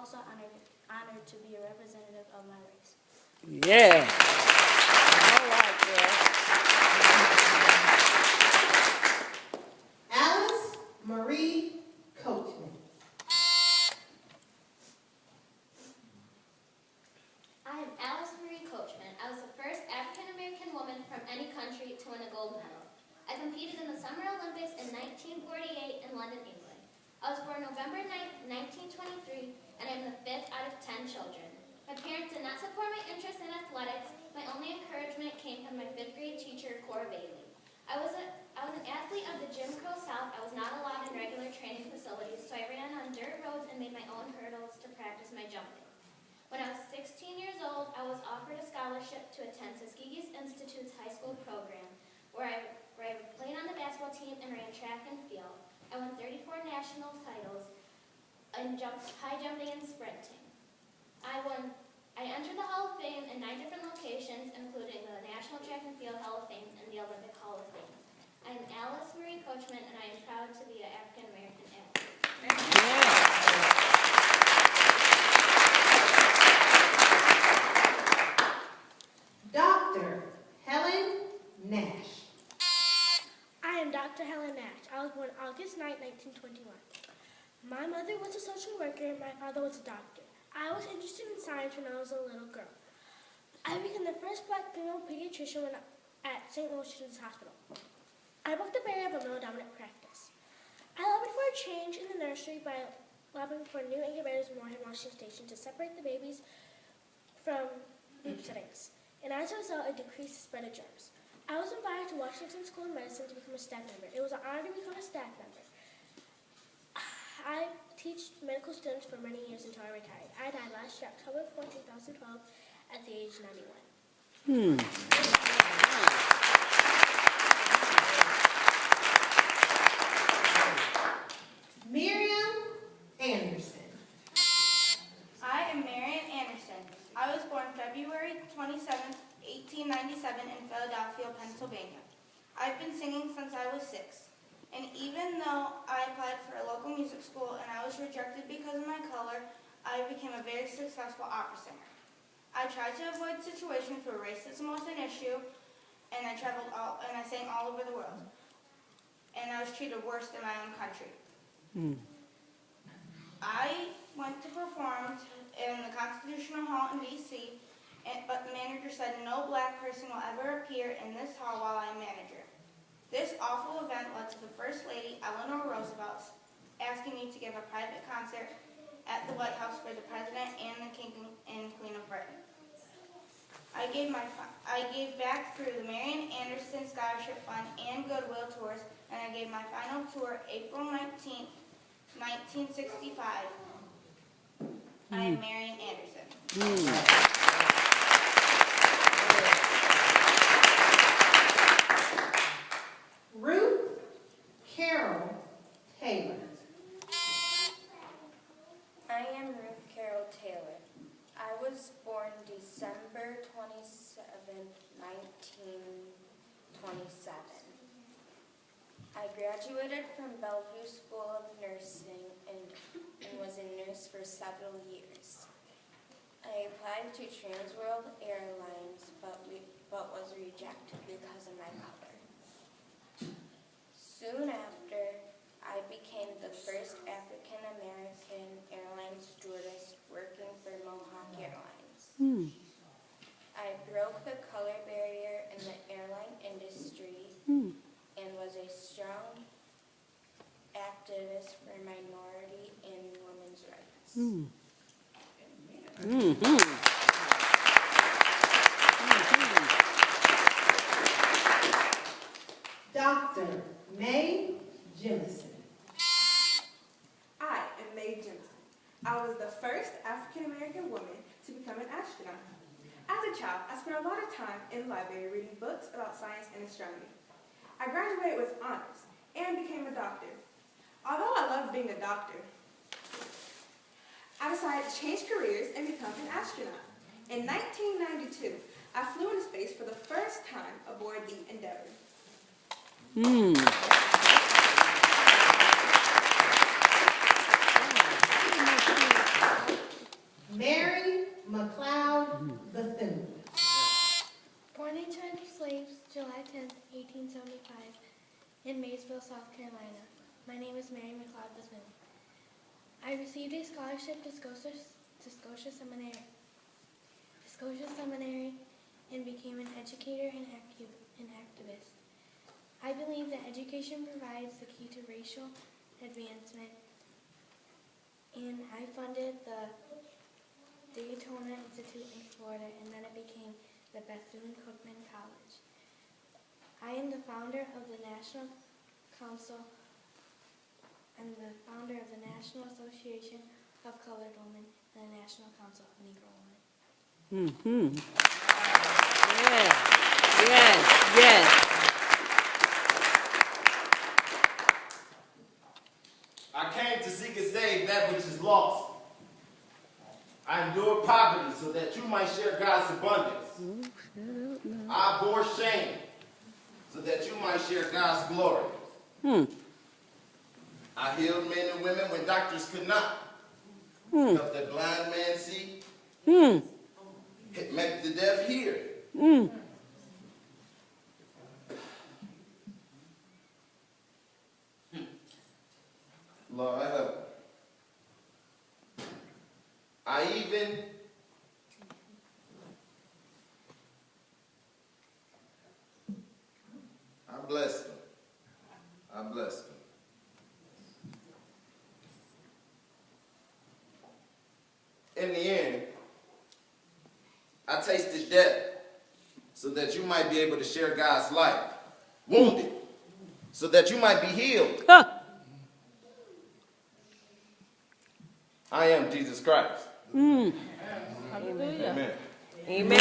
also honored to be a representative of my race. Yeah. All right, girl. Alice Marie Coachman. I am Alice Marie Coachman. I was the first African-American woman from any country to win a gold medal. I competed in the Summer Olympics in 1948 in London, England. I was born November 9, 1923, and I am the 5th out of 10 children. My parents did not support my interest in athletics. My only encouragement came from my 5th grade teacher, Cora Bailey. I was an athlete of the Jim Crow South. I was not allowed in regular training facilities, so I ran on dirt roads and made my own hurdles to practice my jumping. When I was 16 years old, I was offered a scholarship to attend Tuskegee Institute's high school program, where I played on the basketball team and ran track and field. I won 34 national titles in high jumping and sprinting. I entered the Hall of Fame in 9 different locations, including the National Track and Field Hall of Fame and the Olympic Hall of Fame. I am Alice Marie Coachman, and I am proud to be an African-American athlete. Dr. Helen Nash. I am Dr. Helen Nash. I was born August 9, 1921. My mother was a social worker and my father was a doctor. I was interested in science when I was a little girl. I became the first black female pediatrician at St. Louis Children's Hospital. I broke the barrier of a male-dominant practice. I lobbied for a change in the nursery by lobbying for new incubators in Warhead, Washington Station to separate the babies from loop settings, and as a result, it decreased the spread of germs. I was invited to Washington School of Medicine to become a staff member. It was an honor to become a staff member. I teach medical students for many years until I retired. I died last year, October 4, 2012, at the age of 91. Miriam Anderson. I am Marian Anderson. I was born February 27, 1897 in Philadelphia, Pennsylvania. I've been singing since I was 6. And even though I applied for a local music school and I was rejected because of my color, I became a very successful opera singer. I tried to avoid situations where racism was an issue, and I sang all over the world. And I was treated worse than my own country. I went to perform in the Constitutional Hall in D.C., but the manager said no black person will ever appear in this hall while I'm manager. This awful event led to the First Lady, Eleanor Roosevelt, asking me to give a private concert at the White House for the President and the King and Queen of Britain. I gave back through the Marian Anderson Scholarship Fund and Goodwill Tours, and I gave my final tour April 19, 1965. I am Marian Anderson. Ruth Carol Taylor. I am Ruth Carol Taylor. I was born December 27, 1927. I graduated from Bellevue School of Nursing and was a nurse for several years. I applied to Transworld Airlines but was rejected because of my color. Soon after, I became the first African-American airline stewardess working for Mohawk Airlines. I broke the color barrier in the airline industry and was a strong activist for minority and women's rights. Dr. Mae Jemison. I am Mae Jemison. I was the first African-American woman to become an astronaut. As a child, I spent a lot of time in the library reading books about science and astronomy. I graduated with honors and became a doctor. Although I loved being a doctor, I decided to change careers and become an astronaut. In 1992, I flew into space for the first time aboard the Endeavour. in Maysville, South Carolina. My name is Mary McLeod Bisman. I received a scholarship to Scotia Seminary and became an educator and activist. I believe that education provides the key to racial advancement, and I funded the Daytona Institute in Florida, and then it became the Bethune-Cookman College. I am the founder of the National Council and the founder of the National Association of Colored Women and the National Council of Negro Women. Mm-hmm. Yes, yes, yes. I came to seek and save that which is lost. I endured poverty so that you might share God's abundance. I bore shame so that you might share God's glory. I healed men and women when doctors could not. Helped the blind man see. Make the deaf hear. Lord, I bless them. I bless them. In the end, I tasted death so that you might be able to share God's life. Wounded so that you might be healed. I am Jesus Christ. Hallelujah. Amen. Amen.